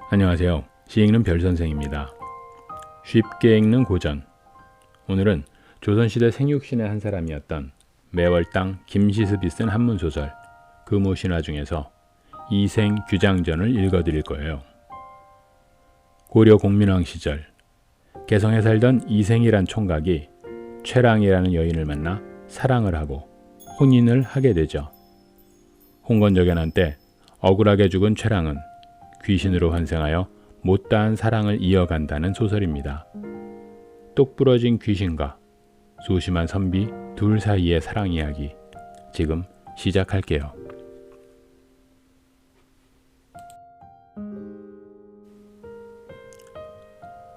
안녕하세요. 시 읽는 별선생입니다. 쉽게 읽는 고전. 오늘은 조선시대 생육신의 한 사람이었던 매월당 김시습이 쓴 한문소설 금오신화 중에서 이생규장전을 읽어드릴 거예요. 고려 공민왕 시절 개성에 살던 이생이란 총각이 최랑이라는 여인을 만나 사랑을 하고 혼인을 하게 되죠. 홍건적연한 때 억울하게 죽은 최랑은 귀신으로 환생하여 못다한 사랑을 이어간다는 소설입니다. 똑부러진 귀신과 소심한 선비 둘 사이의 사랑 이야기 지금 시작할게요.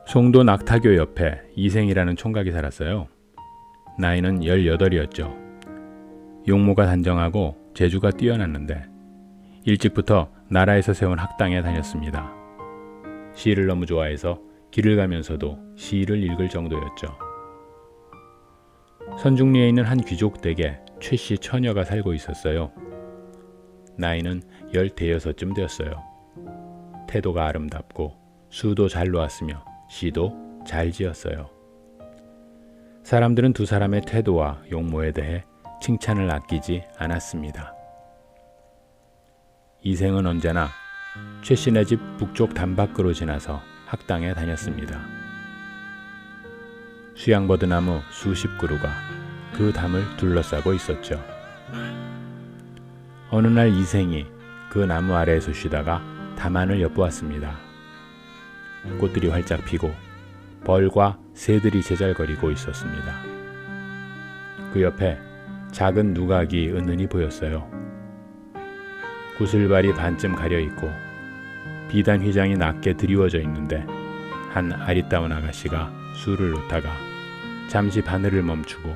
송도 낙타교 옆에 이생이라는 총각이 살았어요. 나이는 18이었죠. 용모가 단정하고 재주가 뛰어났는데 일찍부터 나라에서 세운 학당에 다녔습니다. 시를 너무 좋아해서 길을 가면서도 시를 읽을 정도였죠. 선중리에 있는 한 귀족 댁에 최씨 처녀가 살고 있었어요. 나이는 15쯤 되었어요. 태도가 아름답고 수도 잘 놓았으며 시도 잘 지었어요. 사람들은 두 사람의 태도와 용모에 대해 칭찬을 아끼지 않았습니다. 이생은 언제나 최씨네 집 북쪽 담밖으로 지나서 학당에 다녔습니다. 수양버드나무 수십 그루가 그 담을 둘러싸고 있었죠. 어느 날 이생이 그 나무 아래에서 쉬다가 담 안을 엿보았습니다. 꽃들이 활짝 피고 벌과 새들이 제잘거리고 있었습니다. 그 옆에 작은 누각이 은은히 보였어요. 구슬발이 반쯤 가려있고 비단 휘장이 낮게 드리워져 있는데 한 아리따운 아가씨가 술을 놓다가 잠시 바늘을 멈추고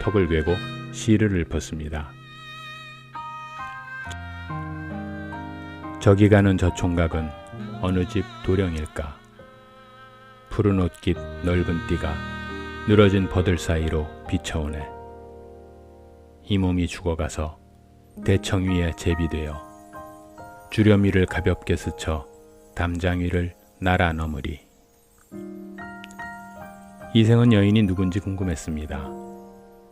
턱을 괴고 시를 읊었습니다. 저기 가는 저 총각은 어느 집 도령일까? 푸른 옷깃 넓은 띠가 늘어진 버들 사이로 비쳐오네. 이 몸이 죽어가서 대청 위에 제비되어 주렴이를 가볍게 스쳐 담장 위를 날아 넘으리. 이생은 여인이 누군지 궁금했습니다.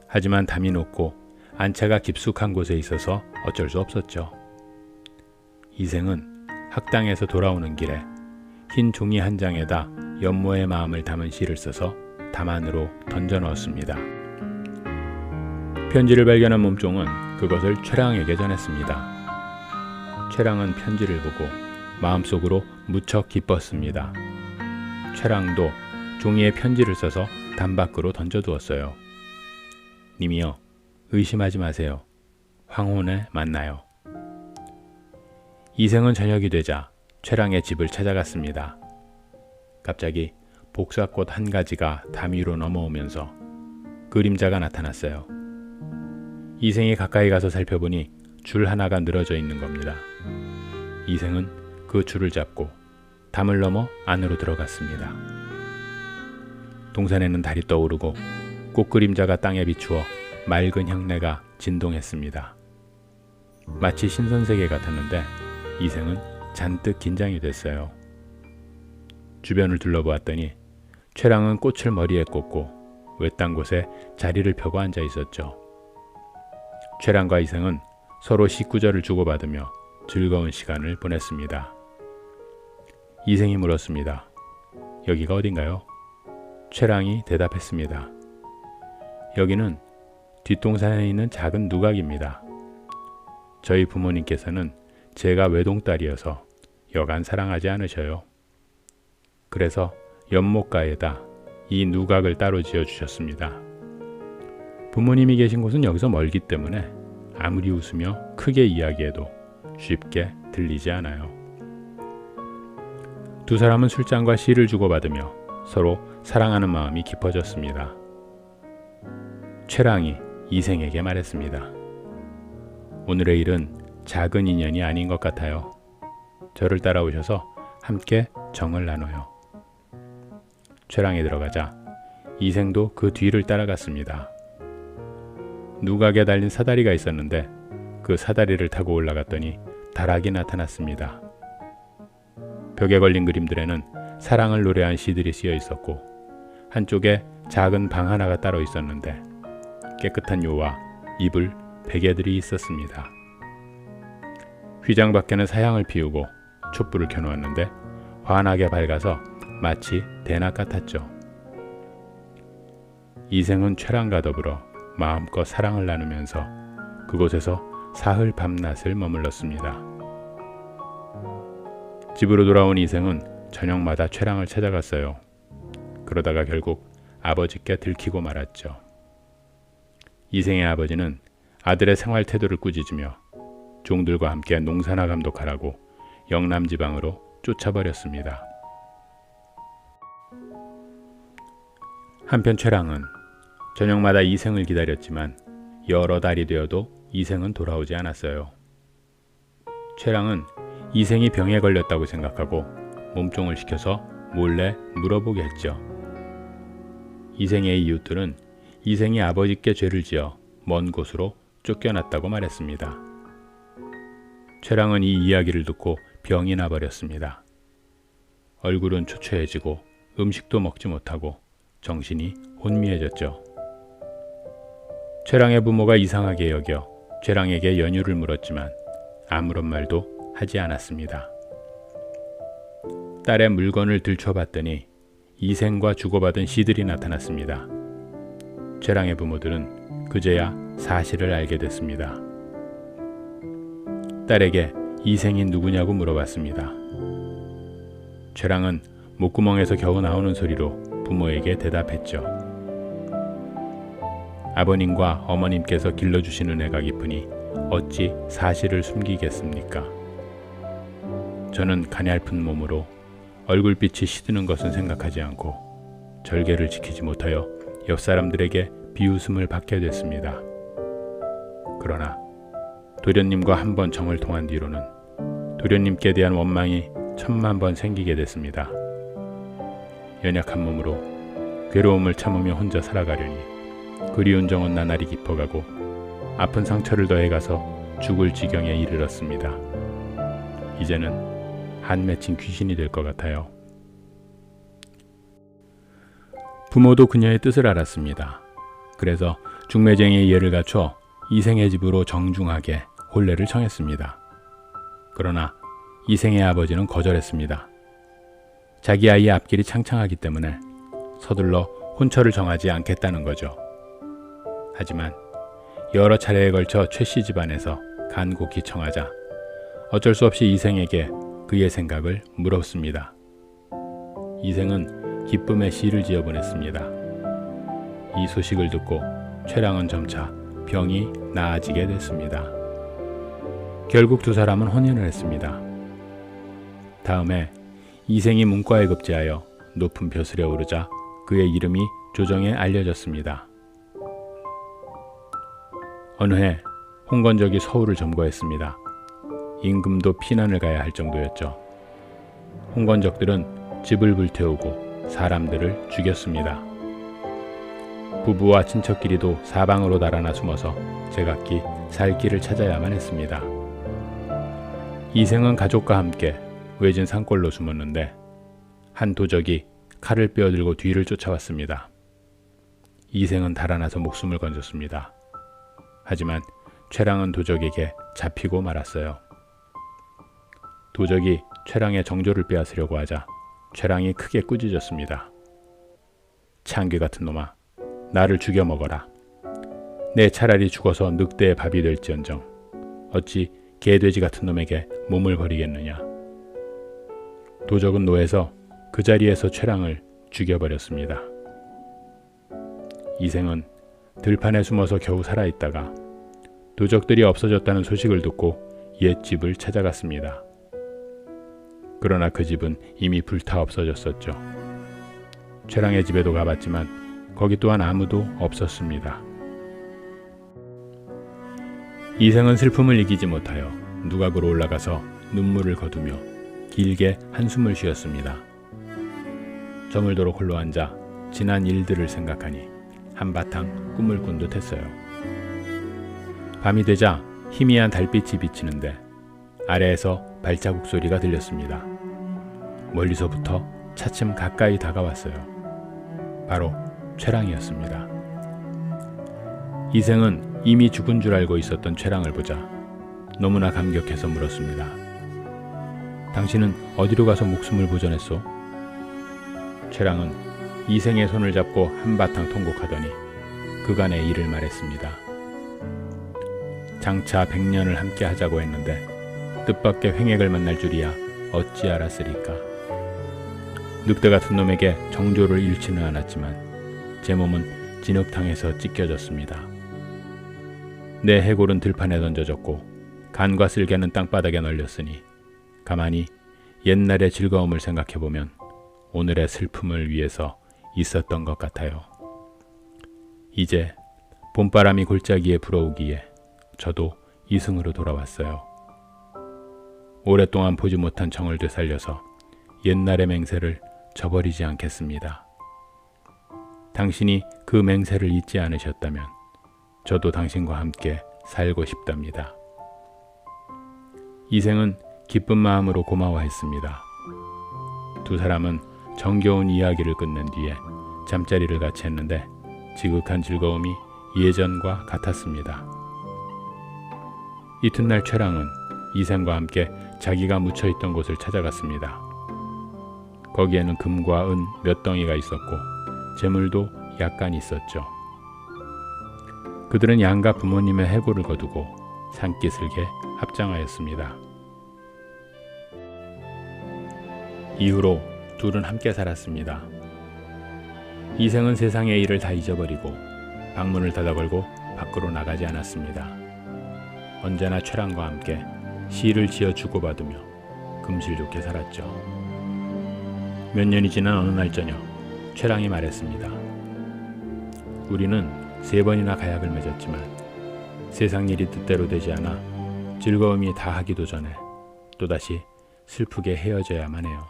하지만 담이 높고 안채가 깊숙한 곳에 있어서 어쩔 수 없었죠. 이생은 학당에서 돌아오는 길에 흰 종이 한 장에다 연모의 마음을 담은 시를 써서 담 안으로 던져 넣었습니다. 편지를 발견한 몸종은 그것을 최랑에게 전했습니다. 최랑은 편지를 보고 마음속으로 무척 기뻤습니다. 최랑도 종이에 편지를 써서 담 밖으로 던져두었어요. 님이여, 의심하지 마세요. 황혼에 만나요. 이생은 저녁이 되자 최랑의 집을 찾아갔습니다. 갑자기 복사꽃 한 가지가 담 위로 넘어오면서 그림자가 나타났어요. 이생이 가까이 가서 살펴보니 줄 하나가 늘어져 있는 겁니다. 이생은 그 줄을 잡고 담을 넘어 안으로 들어갔습니다. 동산에는 달이 떠오르고 꽃그림자가 땅에 비추어 맑은 향내가 진동했습니다. 마치 신선세계 같았는데 이생은 잔뜩 긴장이 됐어요. 주변을 둘러보았더니 최랑은 꽃을 머리에 꽂고 외딴 곳에 자리를 펴고 앉아 있었죠. 최랑과 이생은 서로 식구절을 주고받으며 즐거운 시간을 보냈습니다. 이생이 물었습니다. 여기가 어딘가요? 최랑이 대답했습니다. 여기는 뒷동산에 있는 작은 누각입니다. 저희 부모님께서는 제가 외동딸이어서 여간 사랑하지 않으셔요. 그래서 연못가에다 이 누각을 따로 지어주셨습니다. 부모님이 계신 곳은 여기서 멀기 때문에 아무리 웃으며 크게 이야기해도 쉽게 들리지 않아요. 두 사람은 술잔과 시를 주고받으며 서로 사랑하는 마음이 깊어졌습니다. 최랑이 이생에게 말했습니다. 오늘의 일은 작은 인연이 아닌 것 같아요. 저를 따라오셔서 함께 정을 나눠요. 최랑이 들어가자 이생도 그 뒤를 따라갔습니다. 누각에 달린 사다리가 있었는데 그 사다리를 타고 올라갔더니 다락이 나타났습니다. 벽에 걸린 그림들에는 사랑을 노래한 시들이 쓰여 있었고 한쪽에 작은 방 하나가 따로 있었는데 깨끗한 요와 이불, 베개들이 있었습니다. 휘장 밖에는 사향을 피우고 촛불을 켜놓았는데 환하게 밝아서 마치 대낮 같았죠. 이생은 최랑과 더불어 마음껏 사랑을 나누면서 그곳에서 사흘 밤낮을 머물렀습니다. 집으로 돌아온 이생은 저녁마다 최랑을 찾아갔어요. 그러다가 결국 아버지께 들키고 말았죠. 이생의 아버지는 아들의 생활 태도를 꾸짖으며 종들과 함께 농사나 감독하라고 영남 지방으로 쫓아버렸습니다. 한편 최랑은 저녁마다 이생을 기다렸지만 여러 달이 되어도 이생은 돌아오지 않았어요. 최랑은 이생이 병에 걸렸다고 생각하고 몸종을 시켜서 몰래 물어보게 했죠. 이생의 이웃들은 이생이 아버지께 죄를 지어 먼 곳으로 쫓겨났다고 말했습니다. 최랑은 이 이야기를 듣고 병이 나버렸습니다. 얼굴은 초췌해지고 음식도 먹지 못하고 정신이 혼미해졌죠. 최랑의 부모가 이상하게 여겨 최랑에게 연유를 물었지만 아무런 말도 하지 않았습니다. 딸의 물건을 들춰봤더니 이생과 주고받은 시들이 나타났습니다. 최랑의 부모들은 그제야 사실을 알게 됐습니다. 딸에게 이생이 누구냐고 물어봤습니다. 최랑은 목구멍에서 겨우 나오는 소리로 부모에게 대답했죠. 아버님과 어머님께서 길러주시는 애가 깊으니 어찌 사실을 숨기겠습니까? 저는 가냘픈 몸으로 얼굴빛이 시드는 것은 생각하지 않고 절개를 지키지 못하여 옆 사람들에게 비웃음을 받게 됐습니다. 그러나 도련님과 한 번 정을 통한 뒤로는 도련님께 대한 원망이 1000만 번 생기게 됐습니다. 연약한 몸으로 괴로움을 참으며 혼자 살아가려니 그리운 정은 나날이 깊어가고 아픈 상처를 더해가서 죽을 지경에 이르렀습니다. 이제는 한 맺힌 귀신이 될 것 같아요. 부모도 그녀의 뜻을 알았습니다. 그래서 중매쟁이의 예를 갖춰 이생의 집으로 정중하게 혼례를 청했습니다. 그러나 이생의 아버지는 거절했습니다. 자기 아이의 앞길이 창창하기 때문에 서둘러 혼처를 정하지 않겠다는 거죠. 하지만 여러 차례에 걸쳐 최씨 집안에서 간곡히 청하자 어쩔 수 없이 이생에게 그의 생각을 물었습니다. 이생은 기쁨의 시를 지어 보냈습니다. 이 소식을 듣고 최랑은 점차 병이 나아지게 됐습니다. 결국 두 사람은 혼인을 했습니다. 다음에 이생이 문과에 급제하여 높은 벼슬에 오르자 그의 이름이 조정에 알려졌습니다. 어느 해 홍건적이 서울을 점거했습니다. 임금도 피난을 가야 할 정도였죠. 홍건적들은 집을 불태우고 사람들을 죽였습니다. 부부와 친척끼리도 사방으로 달아나 숨어서 제각기 살 길을 찾아야만 했습니다. 이생은 가족과 함께 외진 산골로 숨었는데 한 도적이 칼을 빼어들고 뒤를 쫓아왔습니다. 이생은 달아나서 목숨을 건졌습니다. 하지만 최랑은 도적에게 잡히고 말았어요. 도적이 최랑의 정조를 빼앗으려고 하자 최랑이 크게 꾸짖었습니다. 창귀 같은 놈아, 나를 죽여 먹어라. 내 차라리 죽어서 늑대의 밥이 될지언정 어찌 개돼지 같은 놈에게 몸을 버리겠느냐. 도적은 노해서 그 자리에서 최랑을 죽여버렸습니다. 이생은 들판에 숨어서 겨우 살아있다가 도적들이 없어졌다는 소식을 듣고 옛 집을 찾아갔습니다. 그러나 그 집은 이미 불타 없어졌었죠. 최랑의 집에도 가봤지만 거기 또한 아무도 없었습니다. 이생은 슬픔을 이기지 못하여 누각으로 올라가서 눈물을 거두며 길게 한숨을 쉬었습니다. 저물도록 홀로 앉아 지난 일들을 생각하니 한바탕 꿈을 꾼 듯 했어요. 밤이 되자 희미한 달빛이 비치는데 아래에서 발자국 소리가 들렸습니다. 멀리서부터 차츰 가까이 다가왔어요. 바로 최랑이었습니다. 이생은 이미 죽은 줄 알고 있었던 최랑을 보자 너무나 감격해서 물었습니다. 당신은 어디로 가서 목숨을 보존했소? 최랑은 이생의 손을 잡고 한바탕 통곡하더니 그간의 일을 말했습니다. 장차 100년을 함께 하자고 했는데 뜻밖의 횡액을 만날 줄이야 어찌 알았으리까. 늑대 같은 놈에게 정조를 잃지는 않았지만 제 몸은 진흙탕에서 찢겨졌습니다. 내 해골은 들판에 던져졌고 간과 쓸개는 땅바닥에 널렸으니 가만히 옛날의 즐거움을 생각해보면 오늘의 슬픔을 위해서 있었던 것 같아요. 이제 봄바람이 골짜기에 불어오기에 저도 이승으로 돌아왔어요. 오랫동안 보지 못한 정을 되살려서 옛날의 맹세를 저버리지 않겠습니다. 당신이 그 맹세를 잊지 않으셨다면 저도 당신과 함께 살고 싶답니다. 이생은 기쁜 마음으로 고마워했습니다. 두 사람은 정겨운 이야기를 끝낸 뒤에 잠자리를 같이 했는데 지극한 즐거움이 예전과 같았습니다. 이튿날 최랑은 이생과 함께 자기가 묻혀있던 곳을 찾아갔습니다. 거기에는 금과 은 몇 덩이가 있었고 재물도 약간 있었죠. 그들은 양가 부모님의 해고를 거두고 산기슭에 합장하였습니다. 이후로 둘은 함께 살았습니다. 이생은 세상의 일을 다 잊어버리고 방문을 닫아걸고 밖으로 나가지 않았습니다. 언제나 최랑과 함께 시를 지어 주고받으며 금실 좋게 살았죠. 몇 년이 지난 어느 날 저녁 최랑이 말했습니다. 우리는 3번이나 가약을 맺었지만 세상 일이 뜻대로 되지 않아 즐거움이 다하기도 전에 또다시 슬프게 헤어져야만 해요.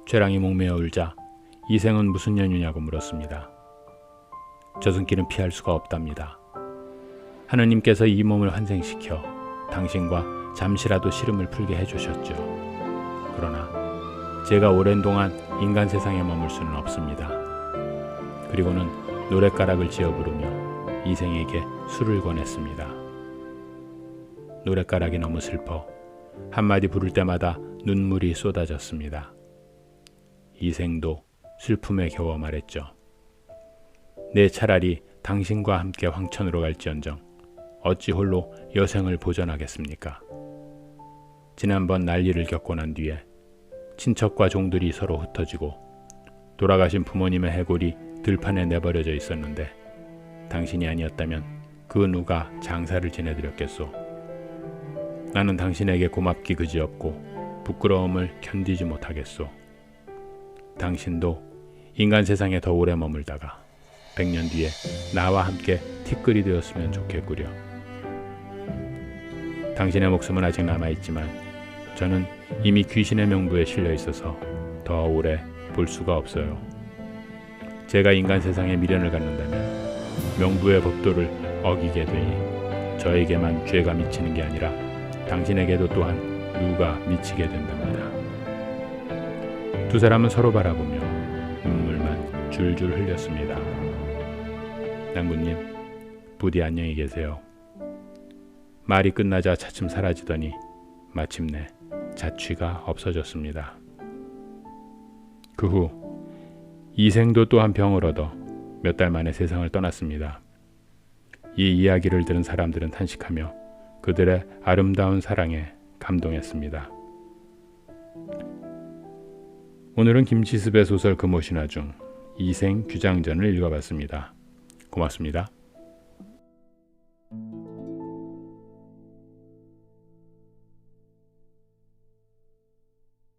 최랑이 목매어 울자 이생은 무슨 연유냐고 물었습니다. 저승길은 피할 수가 없답니다. 하느님께서 이 몸을 환생시켜 당신과 잠시라도 시름을 풀게 해주셨죠. 그러나 제가 오랜 동안 인간 세상에 머물 수는 없습니다. 그리고는 노랫가락을 지어 부르며 이생에게 술을 권했습니다. 노랫가락이 너무 슬퍼 한마디 부를 때마다 눈물이 쏟아졌습니다. 이생도 슬픔에 겨워 말했죠. 내 차라리 당신과 함께 황천으로 갈지언정 어찌 홀로 여생을 보전하겠습니까? 지난번 난리를 겪고 난 뒤에 친척과 종들이 서로 흩어지고 돌아가신 부모님의 해골이 들판에 내버려져 있었는데 당신이 아니었다면 그 누가 장사를 지내드렸겠소. 나는 당신에게 고맙기 그지없고 부끄러움을 견디지 못하겠소. 당신도 인간 세상에 더 오래 머물다가 100년 뒤에 나와 함께 티끌이 되었으면 좋겠구려. 당신의 목숨은 아직 남아있지만 저는 이미 귀신의 명부에 실려 있어서 더 오래 볼 수가 없어요. 제가 인간 세상에 미련을 갖는다면 명부의 법도를 어기게 되니 저에게만 죄가 미치는 게 아니라 당신에게도 또한 누가 미치게 된답니다. 두 사람은 서로 바라보며 눈물만 줄줄 흘렸습니다. 낭군님, 부디 안녕히 계세요. 말이 끝나자 차츰 사라지더니 마침내 자취가 없어졌습니다. 그 후 이생도 또한 병을 얻어 몇 달 만에 세상을 떠났습니다. 이 이야기를 들은 사람들은 탄식하며 그들의 아름다운 사랑에 감동했습니다. 오늘은 김지습의 소설 금오신화 중 이생 규장전을 읽어봤습니다. 고맙습니다.